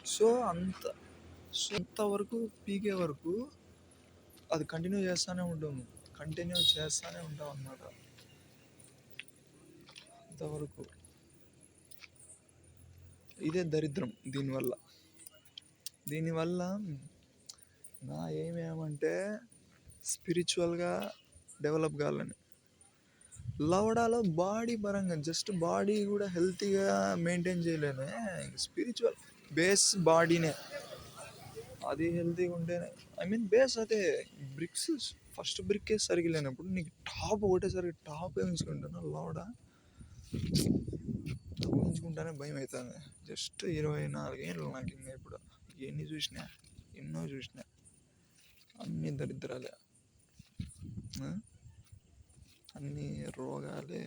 So అంతవరకు పీకే వరకు అది కంటిన్యూ చేస్తూనే ఉంటాం అన్నమాట. అంతవరకు ఇదే దరిద్రం. దీనివల్ల నా ఏమేమంటే స్పిరిచువల్గా డెవలప్ కావాలని. లవడాలో బాడీ పరంగా జస్ట్ బాడీ కూడా హెల్తీగా మెయింటైన్ చేయలేను. స్పిరిచువల్ బేస్ బాడీనే, అది హెల్తీగా ఉంటేనే. బేస్ అదే బ్రిక్స్. ఫస్ట్ బ్రిక్కే సరిగ్గా లేనప్పుడు నీకు టాప్ ఒకటేసరికి టాప్ వేయించుకుంటాను లవడ ఊహించుకుంటానే భయం అవుతుంది. జస్ట్ 24 ఏళ్ళు నాకు. ఇంకా ఇప్పుడు ఎన్నో చూసినా అన్ని దరిద్రాలే, అన్ని రోగాలే,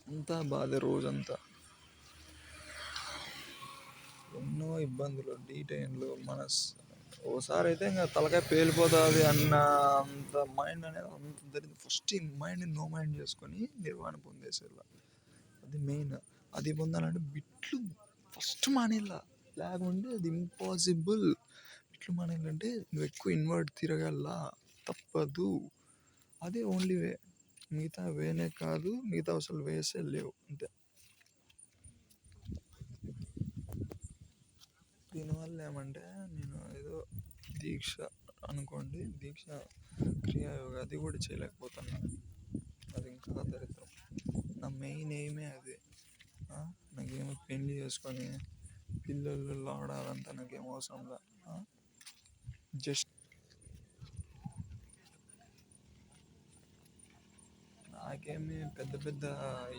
అంతా బాధే. రోజంతా ఎన్నో ఇబ్బందులు, డీటైన్లు, ఓసారి అయితే ఇంకా తలకాయ పేలిపోతుంది అంత మైండ్ అనేది అంత దరిద్రం. ఫస్ట్ ఈ నో మైండ్ చేసుకొని నిర్వాణ పొందేసేలా, అది మెయిన్. అది పొందాలంటే బిట్లు ఫస్ట్ మానేలా, లేకుంటే అది ఇంపాసిబుల్. బిట్లు మానేయాలంటే నువ్వు ఎక్కువ ఇన్వర్ట్ తిరగల్లా, తప్పదు. అదే ఓన్లీ వే. మిగతా వేనే కాదు, మిగతా అసలు వేసే లేవు, అంతే. దీనివల్ల ఏమంటే నేను ఏదో దీక్ష అనుకోండి, దీక్ష క్రియాయోగ అది కూడా చేయలేకపోతున్నాను. అది ఇంకా దరిద్రం. నా మెయిన్ ఎయిమే అది. నాకేమో పెళ్లి చేసుకొని పిల్లలు లావడాలంతా నాకేం అవసరంలా. జస్ట్ నాకేమి పెద్ద పెద్ద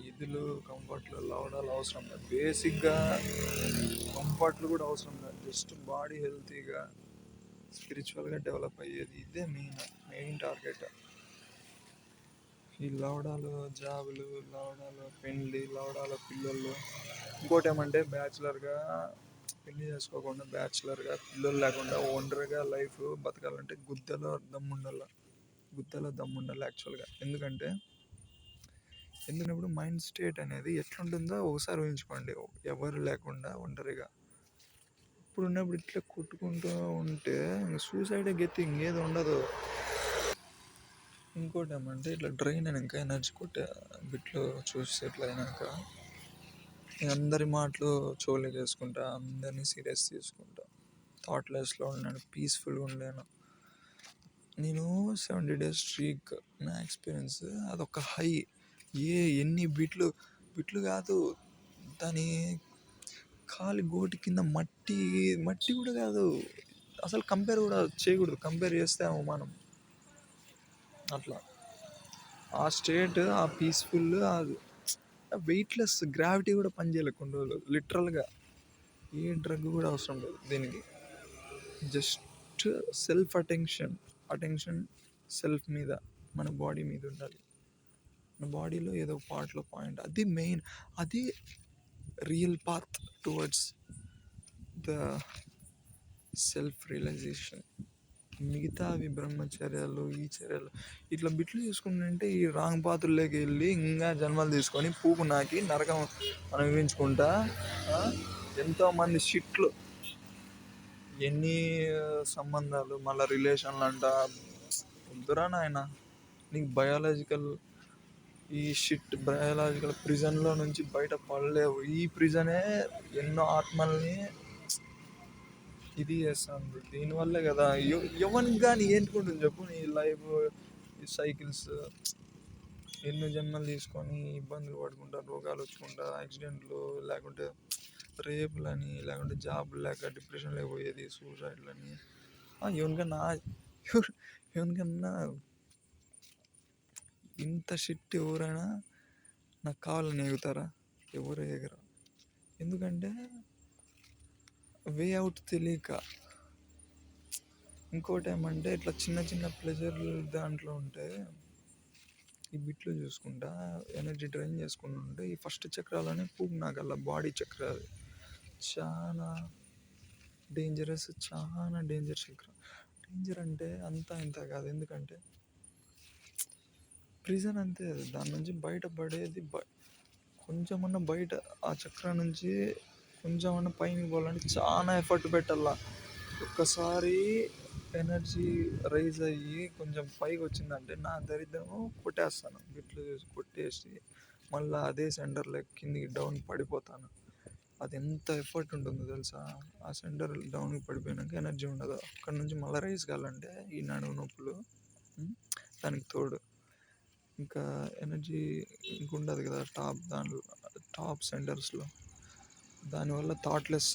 ఇదులు కంఫర్ట్లు లావడాలు అవసరం లేదు. బేసిక్గా కంఫర్ట్లు కూడా అవసరం లేదు. జస్ట్ బాడీ హెల్తీగా స్పిరిచువల్గా డెవలప్ అయ్యేది, ఇదే మెయిన్ టార్గెట్. ఈ లవడాలు జాబులు, లవడాలు పెళ్ళి, లవడాల పిల్లలు. ఇంకోటి ఏమంటే బ్యాచులర్గా పెళ్లి చేసుకోకుండా బ్యాచులర్గా పిల్లలు లేకుండా ఒంటరిగా లైఫ్ బతకాలంటే గుద్దలో దమ్ముండాలి యాక్చువల్గా. ఎందుకంటే మైండ్ స్టేట్ అనేది ఎట్లుంటుందో ఒకసారి ఊహించుకోండి. ఎవరు లేకుండా ఒంటరిగా ఇప్పుడున్నప్పుడు ఇట్లా కొట్టుకుంటూ ఉంటే సూసైడ్ గెత్తి ఇంకేది ఉండదు. ఇంకోటి ఏమంటే ఇట్లా డ్రైన్ అయినాక ఎనర్జీ కొట్టే బిట్లు చూసి ఎట్లా అయినాక అందరి మాటలు చోలే చేసుకుంటా, అందరినీ సీరియస్ తీసుకుంటా, థాట్లెస్లో ఉన్నాను, పీస్ఫుల్గా ఉండలేను. నేను 70 days స్ట్రీక్ నా ఎక్స్పీరియన్స్ అదొక హై. ఎన్ని బిట్లు కాదు, దాని కాలి గోటి కింద మట్టి కూడా కాదు అసలు. కంపేర్ కూడా చేయకూడదు, కంపేర్ చేస్తే అవమానం. అట్లా ఆ స్టేట్, ఆ పీస్ఫుల్, వెయిట్లెస్, గ్రావిటీ కూడా పనిచేయలేదు కొన్ని రోజులు లిటరల్గా. ఏ డ్రగ్ కూడా అవసరం లేదు దీనికి. జస్ట్ సెల్ఫ్ అటెన్షన్ సెల్ఫ్ మీద, మన బాడీ మీద ఉండాలి. మన బాడీలో ఏదో పార్ట్లో పాయింట్, అది మెయిన్. అది real path towards the self realisation. మిగతా అవి బ్రహ్మచర్యాలు, ఈ చర్యలు ఇట్లా బిట్లు చూసుకుంటుంటే ఈ రాంగ్ పాత్రలోకి వెళ్ళి ఇంకా జన్మలు తీసుకొని పూపు నాకి నరకం అనుభవించుకుంటా. ఎంతోమంది షిట్లు, ఎన్ని సంబంధాలు, మళ్ళీ రిలేషన్లు అంట. వద్దురా నాయన, నీకు బయాలజికల్ ప్రిజన్లో నుంచి బయట పడలేవు. ఈ ప్రిజనే ఎన్నో ఆత్మల్ని ఇది చేస్తుంది. దీనివల్లే కదా ఎవరికి కానీ ఏంటుకుంటుంది చెప్పు. నీ లైఫ్ సైకిల్స్ ఎన్నో జన్మలు తీసుకొని ఇబ్బందులు పడుకుంటా, రోగాలు వచ్చుకుంటా, యాక్సిడెంట్లు, లేకుంటే రేపులని, లేకుంటే జాబులు లేక డిప్రెషన్లో పోయేది, సూసైడ్లని. ఎవరికన్నా ఇంత షిట్ ఎవరైనా నాకు కావాలని ఎగుతారా? ఎవరు ఎగరా. ఎందుకంటే వే అవుట్ తెలియక. ఇంకోటి ఏమంటే ఇట్లా చిన్న చిన్న ప్లెజర్లు దాంట్లో ఉంటే, ఈ బిట్లు చూసుకుంటా ఎనర్జీ డ్రైన్ చేసుకుంటూ ఉంటే ఈ ఫస్ట్ చక్రాలనే పూగు నాకల్లా బాడీ చక్రాలు చాలా డేంజర్ చక్రం. డేంజర్ అంటే అంతా ఇంత కాదు. ఎందుకంటే ప్రిజన్ అంతే, దాని నుంచి బయటపడేది కొంచెమన్నా బయట ఆ చక్రం నుంచి కొంచెమన్నా పైకి పోవాలంటే చాలా ఎఫర్ట్ పెట్టాల. ఒక్కసారి ఎనర్జీ రైజ్ అయ్యి కొంచెం పైకి వచ్చిందంటే నా దరిద్రము కొట్టేస్తాను, బిట్లు కొట్టేసి మళ్ళీ అదే సెంటర్లో కిందికి డౌన్ పడిపోతాను. అది ఎంత ఎఫర్ట్ ఉంటుందో తెలుసా. ఆ సెంటర్ డౌన్కి పడిపోయినాక ఎనర్జీ ఉండదు. అక్కడ నుంచి మళ్ళీ రైజ్ కావాలంటే ఈ నడుము నొప్పులు, దానికి తోడు ఇంకా ఎనర్జీ ఇంకుండదు కదా దాంట్లో టాప్ సెంటర్స్లో. దానివల్ల థాట్లెస్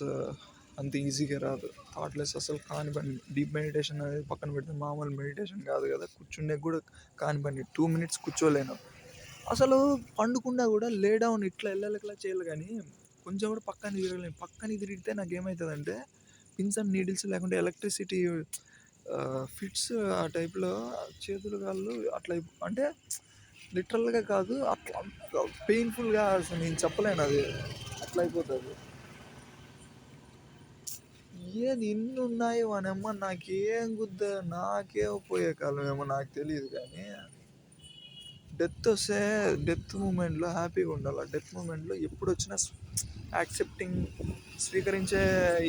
అంత ఈజీగా రాదు. థాట్లెస్ అసలు కాని పని. డీప్ మెడిటేషన్ అనేది పక్కన పెడితే మామూలు మెడిటేషన్ కాదు కదా, కూర్చుండే కూడా కాని పని. 2 minutes కూర్చోలేను అసలు. పండుకున్నా కూడా లే డౌన్ ఇట్లా వెళ్ళాలి చేయాలి, కానీ కొంచెం కూడా పక్కన తిరగలేను. పక్కన తిరిగితే నాకు ఏమవుతుందంటే పిన్స్ అండ్ నీడిల్స్ లేకుంటే ఎలక్ట్రిసిటీ ఫిట్స్ ఆ టైప్లో చేతులు కాళ్ళు అట్లా, అంటే లిటరల్గా కాదు, అట్లా పెయిన్ఫుల్గా అసలు నేను చెప్పలేను. అది అట్లా అయిపోతుంది. ఏది ఇన్ని ఉన్నాయి వానమ్మ, నాకేం గుద్ద, నాకేం పోయే కాలం ఏమో నాకు తెలియదు. కానీ డెత్ వస్తే డెత్ మూమెంట్లో హ్యాపీగా ఉండాలి. డెత్ మూమెంట్లో ఎప్పుడు వచ్చినా యాక్సెప్టింగ్, స్వీకరించే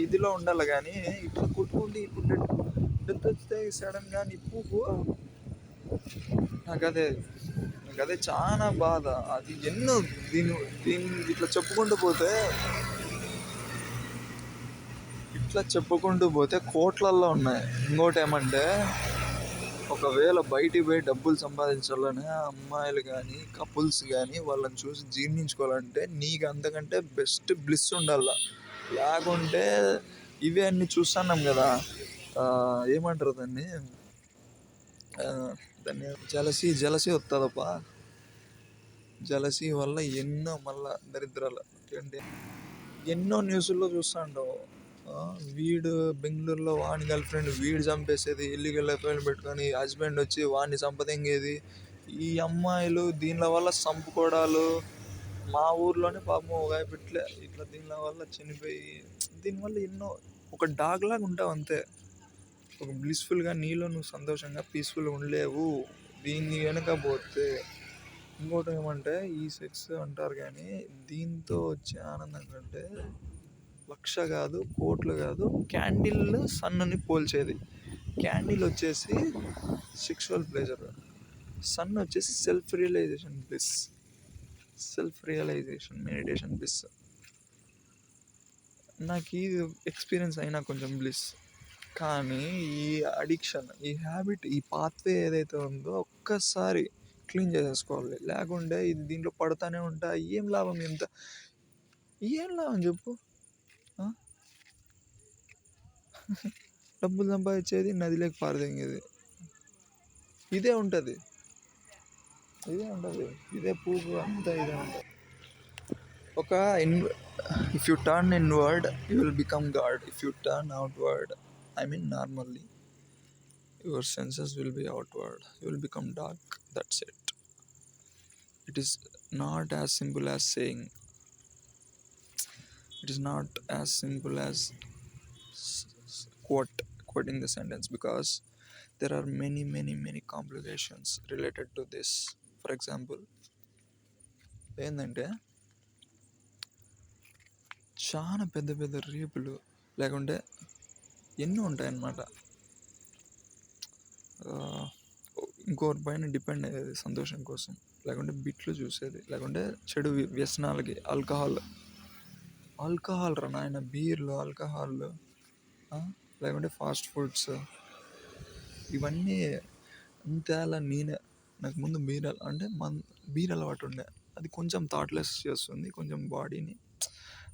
ఇదిలో ఉండాలి. కానీ ఇట్లా కొట్టుకుంటే ఇప్పుడు డెత్ వస్తే సడన్గా నిప్పు, నాకు అదే చాలా బాధ. అది ఎన్నో దీన్ని ఇట్లా చెప్పుకుంటూ పోతే కోట్లల్లో ఉన్నాయి. ఇంకోటి ఏమంటే, ఒకవేళ బయటికి పోయి డబ్బులు సంపాదించాలనే అమ్మాయిలు కానీ కపుల్స్ కానీ వాళ్ళని చూసి జీర్ణించుకోవాలంటే నీకు అంతకంటే బెస్ట్ బ్లిస్ ఉండాల. లేకుంటే ఇవే అన్నీ చూస్తున్నాం కదా, ఏమంటారు దాన్ని జలసీ వస్తుందప్ప. జలసీ వల్ల ఎన్నో మళ్ళా దరిద్రాలు ఏంటి, ఎన్నో న్యూస్లో చూస్తుంటావు. వీడు బెంగళూరులో వాని గర్ల్ ఫ్రెండ్ వీడు చంపేసేది, ఇల్లీగల్ అఫైర్లు పెట్టుకొని హస్బెండ్ వచ్చి వాడిని చంపదెంగేది. ఈ అమ్మాయిలు దీనిల వల్ల చంపుకోవడాలు. మా ఊర్లోనే పాపం ఒక ఇట్లా దీనిల వల్ల చనిపోయి, దీనివల్ల ఎన్నో ఒక డాగ్ లాగా ఉంటావు అంతే. ఒక బ్లిస్ఫుల్గా నీలో నువ్వు సంతోషంగా పీస్ఫుల్గా ఉండలేవు దీన్ని వెనక పోతే. ఇంకోటి ఏమంటే, ఈ సెక్స్ అంటారు కానీ దీంతో వచ్చే ఆనందం కంటే లక్ష కాదు, కోట్లు కాదు, క్యాండిల్ సన్నుని పోల్చేది. క్యాండిల్ వచ్చేసి సెక్షువల్ ప్లెజర్, సన్ వచ్చేసి సెల్ఫ్ రియలైజేషన్ మెడిటేషన్ బ్లిస్. నాకు ఇది ఎక్స్పీరియన్స్ అయినా కొంచెం బ్లిస్. కానీ ఈ అడిక్షన్, ఈ హ్యాబిట్, ఈ పాత్వే ఏదైతే ఉందో ఒక్కసారి క్లీన్ చేసేసుకోవాలి. లేకుంటే ఇది దీంట్లో పడుతూనే ఉంటా. ఏం లాభం చెప్పు. డబ్బులు సంపాదించేది, నదిలోకి పారదెంగేది, ఇదే ఉంటుంది. ఇదే పూపు అంతా ఇదే ఉంటుంది. If you turn inward you will become God. If you turn outward, normally, your senses will be outward. You will become dark. That's it. It is not as simple as saying. It is not as simple as quoting the sentence, because there are many complications related to this. For example, ఏంటంటే చాలా పెద్ద రేపులు లేకుంటే ఎన్నో ఉంటాయన్నమాట. ఇంకోరి పైన depend అయ్యేది సంతోషం కోసం, లేకుంటే బిట్లు చూసేది, లేకుంటే చెడు వ్యసనాలకి, ఆల్కహాల్ రా నాయన, బీర్లు, ఆల్కహాల్, లేకుంటే ఫాస్ట్ ఫుడ్స్, ఇవన్నీ అంతేలా. నాకు ముందు బీర్ అలవాటు ఉండే. అది కొంచెం థాట్లెస్ చేస్తుంది, కొంచెం బాడీని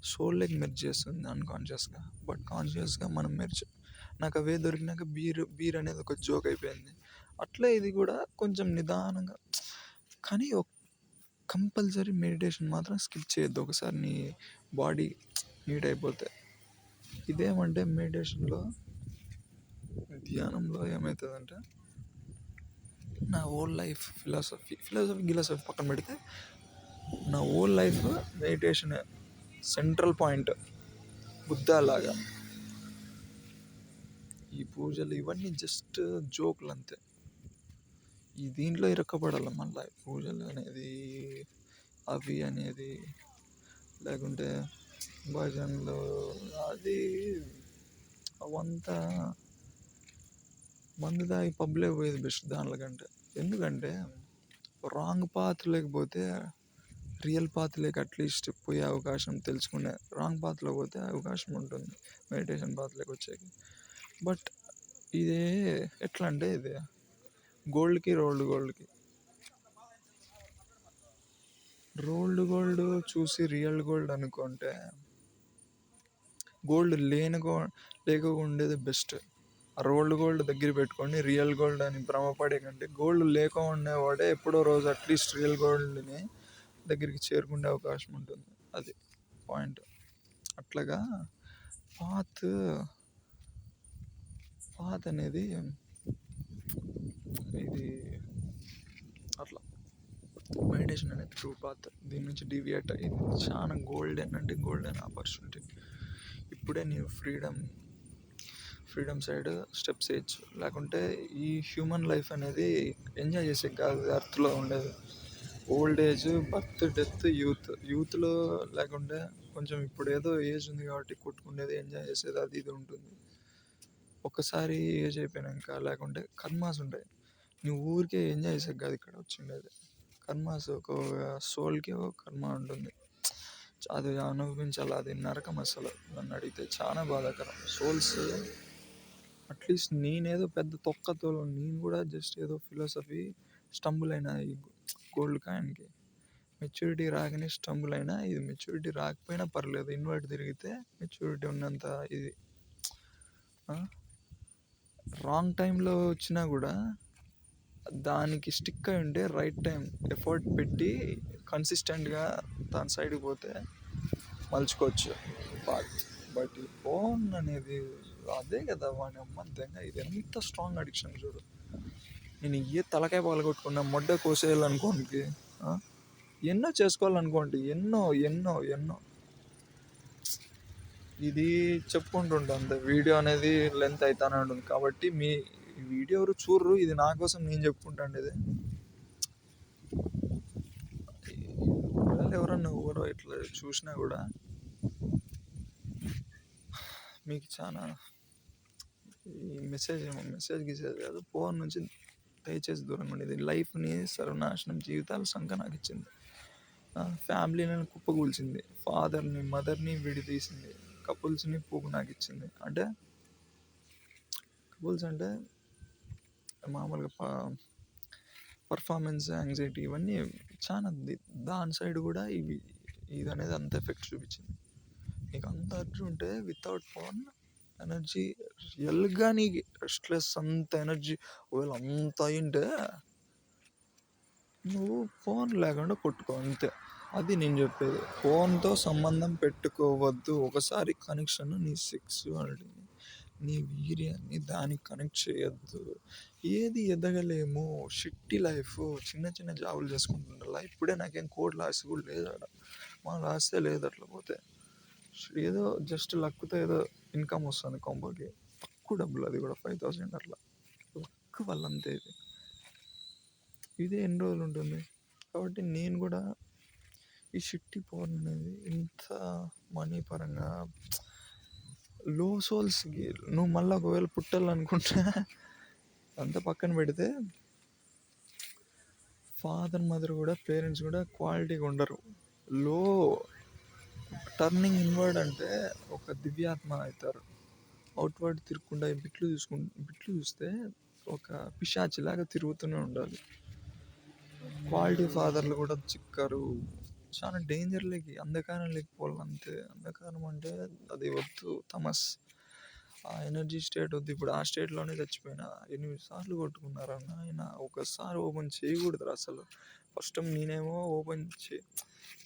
సోల్లోకి మెర్జ్ చేస్తుంది అన్కాన్షియస్గా. బట్ కాన్షియస్గా మనం నాకు అవే దొరికినాక బీర్ అనేది ఒక జోక్ అయిపోయింది. అట్లే ఇది కూడా కొంచెం నిదానంగా. కానీ కంపల్సరీ మెడిటేషన్ మాత్రం స్కిప్ చేయొద్దు ఒకసారి నీ బాడీ నీట్ అయిపోతే. ఇదేమంటే మెడిటేషన్లో, ధ్యానంలో ఏమవుతుందంటే, నా హోల్ లైఫ్ ఫిలాసఫీ పక్కన పెడితే, నా whole life meditation central point, బుద్ధాలాగా. ఈ పూజలు ఇవన్నీ జస్ట్ జోకులు అంతే. ఈ దీంట్లో ఇరక్కబడాలి మళ్ళీ పూజలు అనేది, అవి అనేది. లేకుంటే భజనలు అది అవంతా మందు తాగి పబ్లో పోయేది బెస్ట్ దానిలో కంటే. ఎందుకంటే రాంగ్ పాత్ లేకపోతే రియల్ పాత్ లేక అట్లీస్ట్ పోయే అవకాశం తెలుసుకునే, రాంగ్ పాత్లో పోతే అవకాశం ఉంటుంది మెడిటేషన్ పాత్లోకి వచ్చేకి. బట్ ఇదే ఎట్లా అంటే ఇది గోల్డ్కి రోల్డ్ గోల్డ్ చూసి రియల్ గోల్డ్ అనుకుంటే గోల్డ్ లేకుండా ఉండేది బెస్ట్. ఆ రోల్డ్ గోల్డ్ దగ్గర పెట్టుకొని రియల్ గోల్డ్ అని భ్రమపడే కంటే గోల్డ్ లేక ఉండేవాడే ఎప్పుడో రోజు అట్లీస్ట్ రియల్ గోల్డ్ని దగ్గరికి చేరుకునే అవకాశం ఉంటుంది. అది పాయింట్. అట్లాగా పాత్ పాత్ అనేది ఇది అట్లా మెడిటేషన్ అనేది ట్రూ పాత్. దీని నుంచి డివియేట్ ఇది చాలా గోల్డెన్ ఆపర్చునిటీ. ఇప్పుడే నీవు ఫ్రీడమ్ సైడ్ స్టెప్స్ వేయచ్చు. లేకుంటే ఈ హ్యూమన్ లైఫ్ అనేది ఎంజాయ్ చేసే కాదు అర్త్లో ఉండేది. ఓల్డ్ ఏజ్, బర్త్, డెత్, యూత్లో లేకుంటే కొంచెం ఇప్పుడు ఏదో ఏజ్ ఉంది కాబట్టి కొట్టుకునేది, ఎంజాయ్ చేసేది అది ఇది ఉంటుంది. ఒక్కసారి ఏజ్ అయిపోయినాక లేకుంటే కర్మాస్ ఉంటాయి. నువ్వు ఊరికే ఎంజాయ్ చేసే కాదు ఇక్కడ వచ్చిండేది. కర్మాస్ ఒక సోల్కి ఒక కర్మ ఉంటుంది, అది అనుభవించాలి. అది నరకం అసలు నన్ను అడిగితే, చాలా బాధాకరం. సోల్స్ అట్లీస్ట్ నేనేదో పెద్ద తొక్కతో, నేను కూడా జస్ట్ ఏదో ఫిలాసఫీ స్టంబుల్ అయినా ఈ గోల్డ్ కాయిన్కి మెచ్యూరిటీ రాగానే స్టంబుల్ అయినా. ఇది మెచ్యూరిటీ రాకపోయినా పర్లేదు, ఇన్వర్ట్ తిరిగితే మెచ్యూరిటీ ఉన్నంత ఇది. రాంగ్ టైంలో వచ్చినా కూడా దానికి స్టిక్ అయి ఉంటే రైట్ టైం ఎఫర్ట్ పెట్టి కన్సిస్టెంట్గా దాని సైడ్కి పోతే మలుచుకోవచ్చు పాత్. బట్ ఈ ఫోన్ అనేది అదే కదా వాడి అమ్మ దెంగ. ఇది ఎంత స్ట్రాంగ్ అడిక్షన్ చూడు. నేను ఏ తలకాయ పగలగొట్టుకున్నా, మొడ్డ కోసేయాలనుకోండి, ఎన్నో చేసుకోవాలనుకోండి, ఎన్నో ఎన్నో ఎన్నో ఇది చెప్పుకుంటుంటా అంతే. వీడియో అనేది లెంత్ అవుతానే ఉంటుంది కాబట్టి మీ వీడియో ఎవరు చూడరు. ఇది నా కోసం నేను చెప్పుకుంటాను. ఇది ఎవరన్నా ఎవరో ఇట్లా చూసినా కూడా మీకు చాలా ఈ మెసేజ్ కాదు, ఫోన్ నుంచి దయచేసి దూరంగా ఉండేది. లైఫ్ని సర్వనాశనం, జీవితాలు సంఖ్య నాకు ఇచ్చింది. ఫ్యామిలీని కుప్పకూల్చింది, ఫాదర్ని మదర్ని విడితీసింది, కపుల్స్ని పోగు నాకు ఇచ్చింది. అంటే కపుల్స్ అంటే మామూలుగా పర్ఫార్మెన్స్ యాంగ్జైటీ ఇవన్నీ చాలా. దాని సైడ్ కూడా ఇది అనేది అంత ఎఫెక్ట్ చూపించింది. నీకు అంత అర్జీ ఉంటే వితౌట్ ఫోన్ ఎనర్జీ రియల్గా నీకు స్ట్రెస్ అంత ఎనర్జీ ఒకవేళ అంత అయింటే నువ్వు ఫోన్ లేకుండా కొట్టుకో అంతే. అది నేను చెప్పేది. ఫోన్తో సంబంధం పెట్టుకోవద్దు. ఒకసారి కనెక్షన్ నీ సెక్సువాలిటీని, నీ వీర్యాన్ని దానికి కనెక్ట్ చేయొద్దు. ఏది ఎదగలేము, షిట్టి లైఫ్, చిన్న చిన్న జాబులు చేసుకుంటుండాల. ఇప్పుడే నాకేం కోట్ల ఆస్తి కూడా లేదు. అక్కడ మా ఆస్తే లేదు. అట్లా పోతే ఏదో జస్ట్ లక్తో ఏదో ఇన్కమ్ వస్తుంది కొంపకి, తక్కువ డబ్బులు, అది కూడా 5,000 అట్లా లక్ వల్ల అంతే. ఇదే ఎన్ని రోజులు ఉంటుంది. కాబట్టి నేను కూడా ఈ షిట్టి పోర్న్ అనేది ఇంత మనీ పరంగా లో సోల్స్కి నువ్వు మళ్ళీ ఒకవేళ పుట్టాలనుకుంటే అంత పక్కన పెడితే ఫాదర్ మదర్ కూడా, పేరెంట్స్ కూడా క్వాలిటీగా ఉండరు. లో టర్నింగ్ ఇన్వర్డ్ అంటే ఒక దివ్యాత్మ అవుతారు. అవుట్వర్డ్ తిరగకుండా బిట్లు చూస్తే ఒక పిశాచిలాగా తిరుగుతూనే ఉండాలి. క్వాలిటీ ఫాదర్లు కూడా చిక్కరు. చాలా డేంజర్లోకి, అంధకారంలోకి పోవాలంతే. అంధకారం అంటే అది వద్దు, తమస్. ఆ ఎనర్జీ స్టేట్ వద్దు. ఇప్పుడు ఆ స్టేట్లోనే చచ్చిపోయినా 8 సార్లు కొట్టుకున్నారన్న ఆయన. ఒకసారి ఓపెన్ చేయకూడదు అసలు. ఫస్ట్ నేనేమో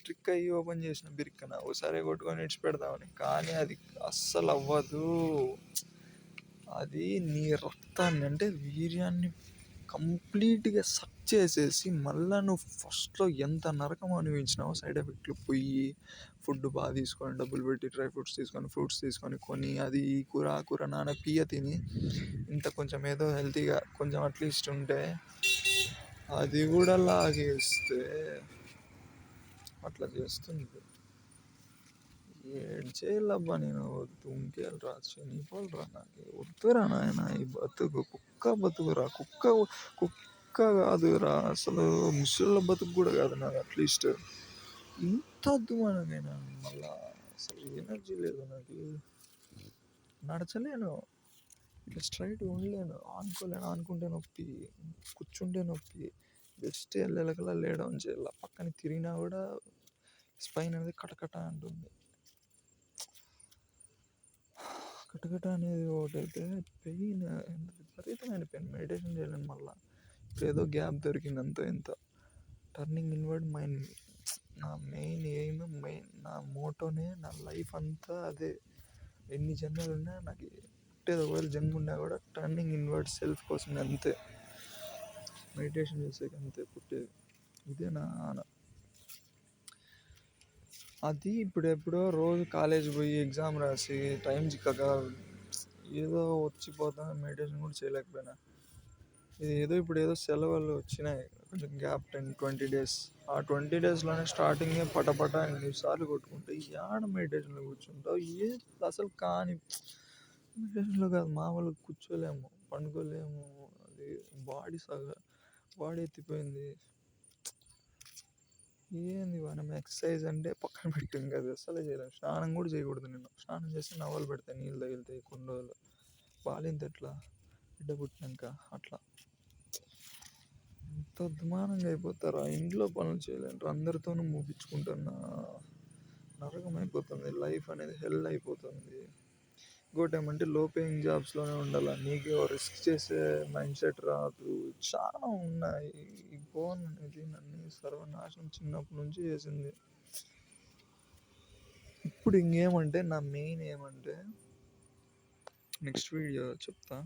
ట్రిక్ అయ్యి ఓపెన్ చేసిన బిరిక్కన ఒకసారి కొట్టుకొని ఇడిచిపెడదామని. కానీ అది అస్సలు అవ్వదు. అది నీ రక్తాన్ని అంటే వీర్యాన్ని కంప్లీట్గా సక్ చేసేసి మళ్ళీ నువ్వు ఫస్ట్లో ఎంత నరకం అనుభవించినావో సైడ్ ఎఫెక్ట్లు పోయి, ఫుడ్ బాగా తీసుకొని, డబ్బులు పెట్టి డ్రై ఫ్రూట్స్ తీసుకొని, ఫ్రూట్స్ తీసుకొని కొని, అది ఈ కూర ఆ కూర నాన్న పియ్య తిని ఇంత కొంచెం ఏదో హెల్తీగా కొంచెం అట్లీస్ట్ ఉంటే అది కూడా లాగేస్తే అట్లా చేస్తుంది. ఏం చేయాలబ్బా నేను దుంకేయాలిరా చనిపోవాలిరా నాకు వద్దురా నాయన ఈ బతుకు కుక్క బతుకురా కుక్క కాదురా అసలు ముసళ్ళ బతుకు కూడా కాదు నాకు అట్లీస్ట్ ఇంత అద్దుమానమేనా మళ్ళా అసలు ఎనర్జీ లేదు నాకు నడచలేను ఇట్లా స్ట్రైట్గా ఉండలేను ఆనుకోలేను ఆనుకుంటే నొప్పి కూర్చుంటే నొప్పి జస్ట్ ఎల్లెలకలా లేయడం చేయాల పక్కన తిరిగినా కూడా స్పైన్ అనేది కటకట అంటుంది కటకట అనేది ఒకటైతే పెయిన్ ఎంత విపరీతమైన పెయిన్ మెడిటేషన్ చేయలేను మళ్ళీ ఇప్పుడు ఏదో గ్యాప్ దొరికింది అంత ఇంత టర్నింగ్ ఇన్వర్డ్ మైండ్ నా మెయిన్ ఎయిమ్ నా మోటోనే నా లైఫ్ అంతా అదే ఎన్ని జన్మలు ఉన్నా నాకు పుట్టేది ఒకవేళ జన్మ ఉన్నా కూడా టర్నింగ్ ఇన్వర్డ్ సెల్ఫ్ కోసం అంతే మెడిటేషన్ చేసేకి అంతే పుట్టేది ఇదే నా అది ఇప్పుడు ఎప్పుడో రోజు కాలేజ్ పోయి ఎగ్జామ్ రాసి టైం చిక్కక ఏదో వచ్చిపోతా మెడిటేషన్ కూడా చేయలేకపోయినా ఇది ఇప్పుడు ఏదో సెలవులు వచ్చినాయి కొంచెం గ్యాప్ 10-20 డేస్ ఆ 20 డేస్లోనే స్టార్టింగే పటపట ఎన్నిసార్లు కొట్టుకుంటే ఏడ మెడిటేషన్లో కూర్చుంటావు అసలు కానీ మెడిటేషన్లో కాదు మామూలుగా కూర్చోలేము పండుకోలేము అది బాడీ ఎత్తిపోయింది ఏంది మనం ఎక్సర్సైజ్ అంటే పక్కన పెట్టింది కదా అసలే చేయలేము స్నానం కూడా చేయకూడదు నేను స్నానం చేస్తే నవ్వులు పెడతాయి నీళ్ళు తగిలితాయి కొన్ని రోజులు బాలింత ఎట్లా బిడ్డ పుట్టినాక అట్లా ఎంత అధ్వానంగా అయిపోతారు ఆ ఇంట్లో పనులు చేయలేరు అందరితోనూ ముగించుకుంటున్నా నరకం అయిపోతుంది లైఫ్ అనేది హెల్ అయిపోతుంది ఇంకోటి ఏమంటే లో పేయింగ్ జాబ్స్లోనే ఉండాలి నీకు రిస్క్ చేసే మైండ్ సెట్ రాదు చాలా ఉన్నాయి ఈ ఫోన్ అనేది నన్ను సర్వనాశనం చిన్నప్పటి నుంచి చేసింది ఇప్పుడు ఇంకేమంటే నా మెయిన్ ఏమంటే నెక్స్ట్ వీడియో చెప్తా